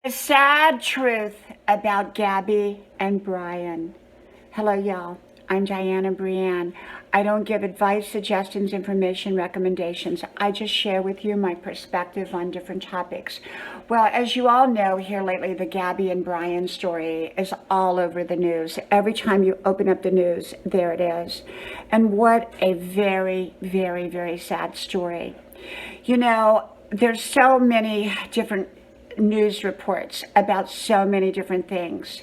The sad truth about Gabby and Brian. Hello, y'all. I'm Dianna Brianne. I don't give advice, suggestions, information, recommendations. I just share with you my perspective on different topics. Well, as you all know here lately, the Gabby and Brian story is all over the news. Every time you open up the news, there it is. And what a very, very, very sad story. You know, there's so many different news reports about so many different things.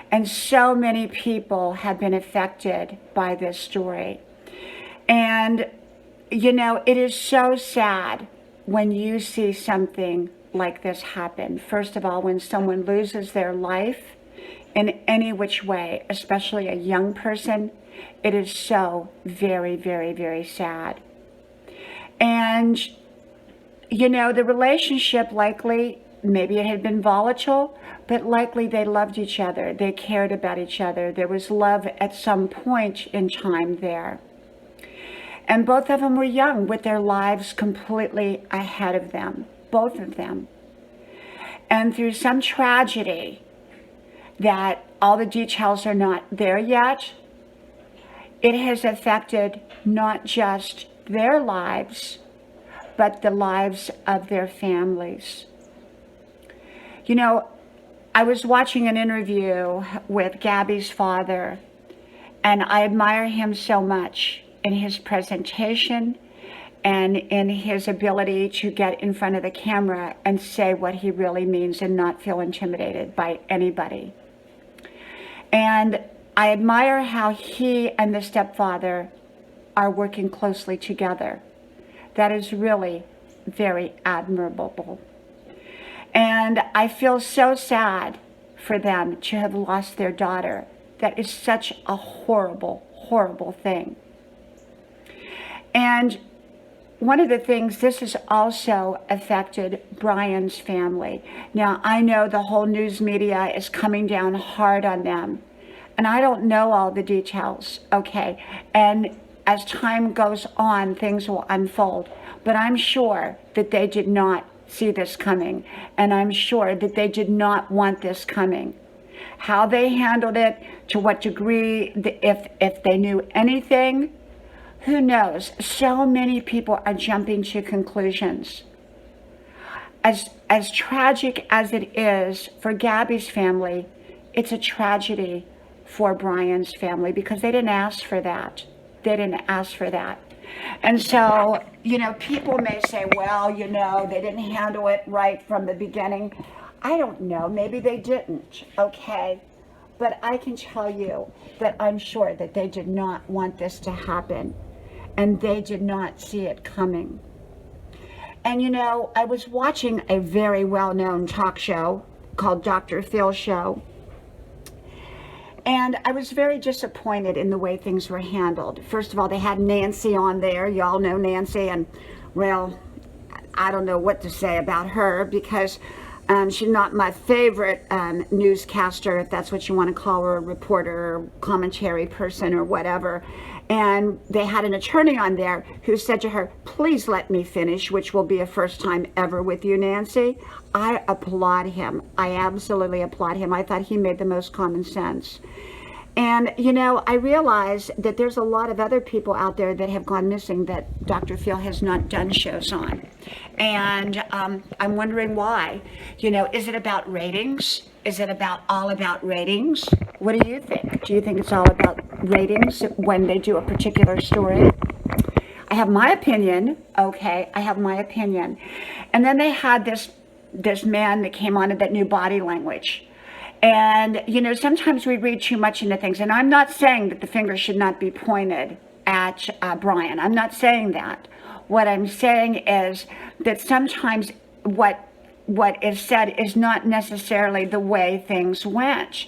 And so many people have been affected by this story. And, you know, it is so sad when you see something like this happen. First of all, when someone loses their life in any which way, especially a young person, it is so very, very, very sad. And, you know, the relationship likely, maybe it had been volatile, but likely they loved each other. They cared about each other. There was love at some point in time there. And both of them were young with their lives completely ahead of them, both of them. And through some tragedy that all the details are not there yet, it has affected not just their lives, but the lives of their families. You know, I was watching an interview with Gabby's father, and I admire him so much in his presentation and in his ability to get in front of the camera and say what he really means and not feel intimidated by anybody. And I admire how he and the stepfather are working closely together. That is really very admirable. And I feel so sad for them to have lost their daughter. That is such a horrible, horrible thing. And one of the things, this has also affected Brian's family. Now, I know the whole news media is coming down hard on them. And I don't know all the details, okay? And as time goes on, things will unfold. But I'm sure that they did not see this coming. And I'm sure that they did not want this coming. How they handled it, to what degree, if they knew anything, who knows? So many people are jumping to conclusions. As tragic as it is for Gabby's family, it's a tragedy for Brian's family because they didn't ask for that. They didn't ask for that. And so, you know, people may say, well, you know, they didn't handle it right from the beginning. I don't know. Maybe they didn't. Okay. But I can tell you that I'm sure that they did not want this to happen. And they did not see it coming. And, you know, I was watching a very well-known talk show called Dr. Phil Show. And I was very disappointed in the way things were handled. First of all, they had Nancy on there. Y'all know Nancy. And, well, I don't know what to say about her because she's not my favorite newscaster, if that's what you want to call her, a reporter or commentary person or whatever. And they had an attorney on there who said to her, please let me finish, which will be a first time ever with you, Nancy. I applaud him. I absolutely applaud him. I thought he made the most common sense. And, you know, I realize that there's a lot of other people out there that have gone missing that Dr. Phil has not done shows on. And I'm wondering why. You know, is it about ratings? Is it all about ratings? What do you think? Do you think it's all about ratings when they do a particular story? I have my opinion, okay? I have my opinion. And then they had this man that came on that knew body language. And, you know, sometimes we read too much into things. And I'm not saying that the finger should not be pointed at Brian. I'm not saying that. What I'm saying is that sometimes what is said is not necessarily the way things went.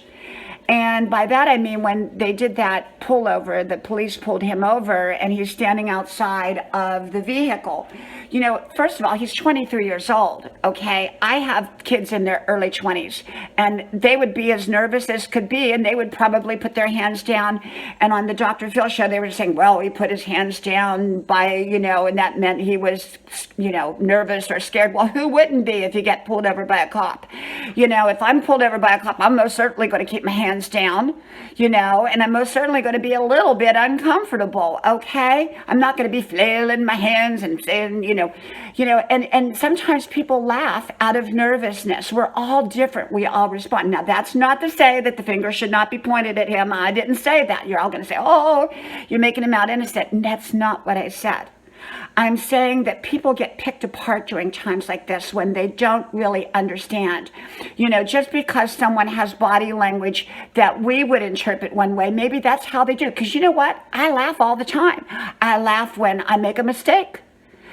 And by that I mean when they did that pullover, the police pulled him over and he's standing outside of the vehicle. You know, first of all, he's 23 years old, okay? I have kids in their early 20s, and they would be as nervous as could be, and they would probably put their hands down. And on the Dr. Phil show, they were saying, well, he put his hands down by, you know, and that meant he was, you know, nervous or scared. Well, who wouldn't be if you get pulled over by a cop? You know, if I'm pulled over by a cop, I'm most certainly going to keep my hands down, you know, and I'm most certainly going to be a little bit uncomfortable, okay? I'm not going to be flailing my hands and saying, you know, and sometimes people laugh out of nervousness. We're all different. We all respond. Now, that's not to say that the finger should not be pointed at him. I didn't say that. You're all going to say, oh, you're making him out innocent. And that's not what I said. I'm saying that people get picked apart during times like this when they don't really understand. You know, just because someone has body language that we would interpret one way, maybe that's how they do. Because you know what? I laugh all the time. I laugh when I make a mistake.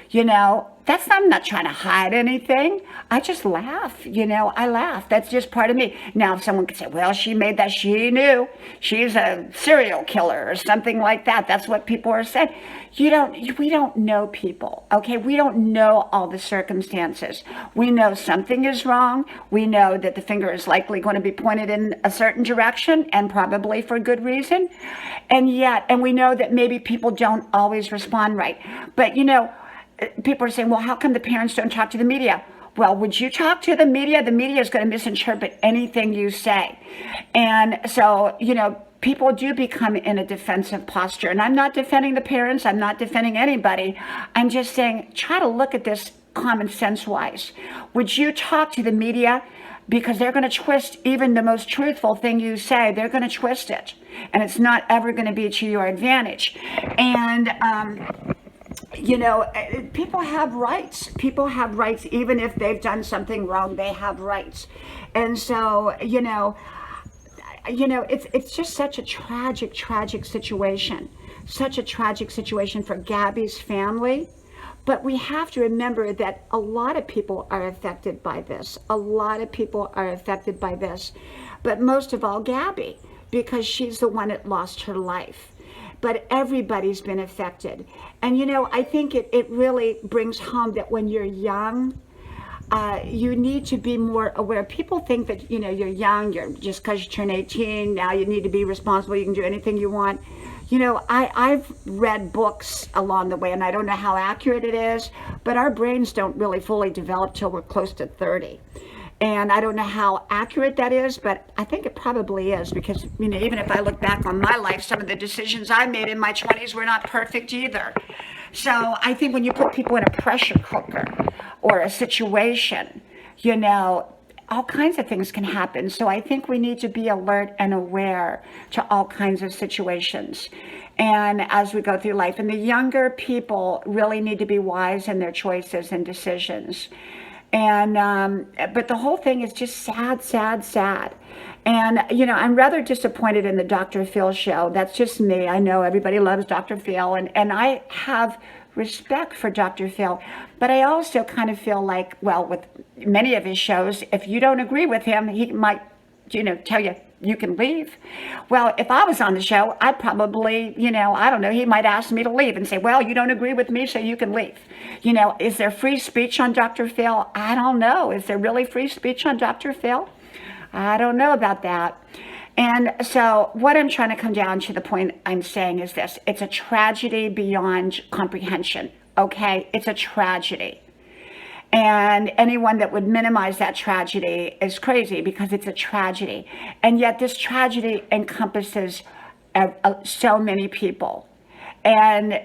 You know, I'm not trying to hide anything. I just laugh, you know, I laugh. That's just part of me. Now, if someone could say, well, she made that, she knew she's a serial killer or something like that. That's what people are saying. We don't know people, okay? We don't know all the circumstances. We know something is wrong. We know that the finger is likely going to be pointed in a certain direction and probably for good reason. And we know that maybe people don't always respond right. But, you know, people are saying, well, how come the parents don't talk to the media? Well, would you talk to the media? The media is going to misinterpret anything you say. And so, you know, people do become in a defensive posture. And I'm not defending the parents. I'm not defending anybody. I'm just saying, try to look at this common sense wise. Would you talk to the media? Because they're going to twist even the most truthful thing you say. They're going to twist it. And it's not ever going to be to your advantage. And, you know, people have rights. People have rights. Even if they've done something wrong, they have rights. And so, you know, it's just such a tragic situation. Such a tragic situation for Gabby's family. But we have to remember that a lot of people are affected by this. A lot of people are affected by this. But most of all, Gabby, because she's the one that lost her life. But everybody's been affected. And, you know, I think it really brings home that when you're young, you need to be more aware. People think that, you know, you're young, you're just because you turn 18, now you need to be responsible, you can do anything you want. You know, I've read books along the way, and I don't know how accurate it is, but our brains don't really fully develop till we're close to 30. And I don't know how accurate that is, but I think it probably is because, you know, even if I look back on my life, some of the decisions I made in my 20s were not perfect either. So I think when you put people in a pressure cooker or a situation, you know, all kinds of things can happen. So I think we need to be alert and aware to all kinds of situations. And as we go through life, and the younger people really need to be wise in their choices and decisions. And, but the whole thing is just sad. And, you know, I'm rather disappointed in the Dr. Phil show. That's just me. I know everybody loves Dr. Phil, and I have respect for Dr. Phil, but I also kind of feel like, well, with many of his shows, if you don't agree with him, he might, you know, tell you, you can leave. Well, if I was on the show, I'd probably, you know, I don't know, he might ask me to leave and say, well, you don't agree with me, so you can leave. You know, is there free speech on Dr. Phil? I don't know. Is there really free speech on Dr. Phil? I don't know about that. And so what I'm trying to come down to, the point I'm saying is this: it's a tragedy beyond comprehension, okay? It's a tragedy. And anyone that would minimize that tragedy is crazy, because it's a tragedy. And yet this tragedy encompasses so many people. And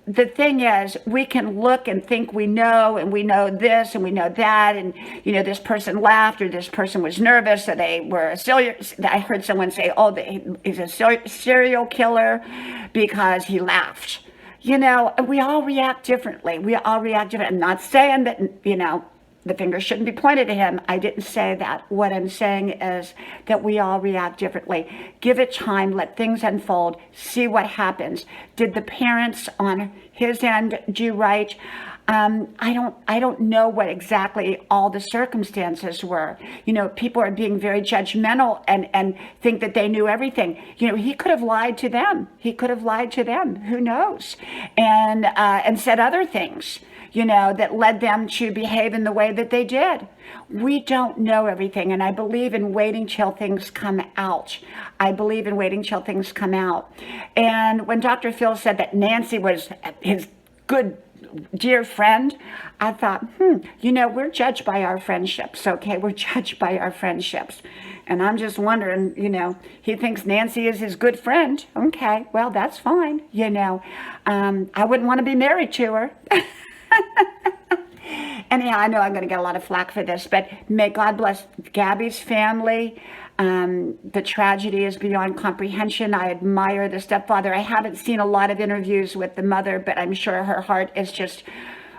the thing is, we can look and think we know this and we know that, and, you know, this person laughed, or this person was nervous, or they were a serial. I heard someone say, oh, he's a serial killer because he laughed. You know, we all react differently. I'm not saying that, you know, the finger shouldn't be pointed at him. I didn't say that. What I'm saying is that we all react differently. Give it time. Let things unfold. See what happens. Did the parents on his end do right? I don't know what exactly all the circumstances were. People are being very judgmental and think that they knew everything. He could have lied to them. Who knows? And said other things, that led them to behave in the way that they did. We don't know everything, and I believe in waiting till things come out. And when Dr. Phil said that Nancy was his good, dear friend, I thought, we're judged by our friendships, okay? We're judged by our friendships. And I'm just wondering, he thinks Nancy is his good friend. Okay, well, that's fine, I wouldn't want to be married to her. Anyhow, I know I'm going to get a lot of flack for this, but may God bless Gabby's family. The tragedy is beyond comprehension. I admire the stepfather. I haven't seen a lot of interviews with the mother, but I'm sure her heart is just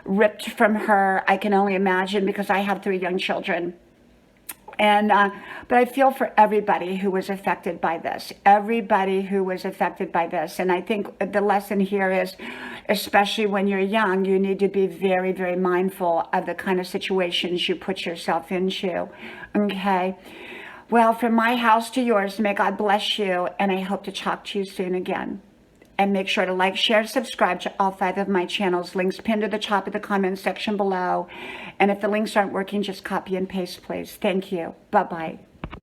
ripped from her. I can only imagine, because I have 3 young children. But I feel for everybody who was affected by this. And I think the lesson here is, especially when you're young, you need to be very, very mindful of the kind of situations you put yourself into. Okay. Well, from my house to yours, may God bless you. And I hope to talk to you soon again. And make sure to like, share, and subscribe to all 5 of my channels. Links pinned to the top of the comment section below. And if the links aren't working, just copy and paste, please. Thank you. Bye-bye.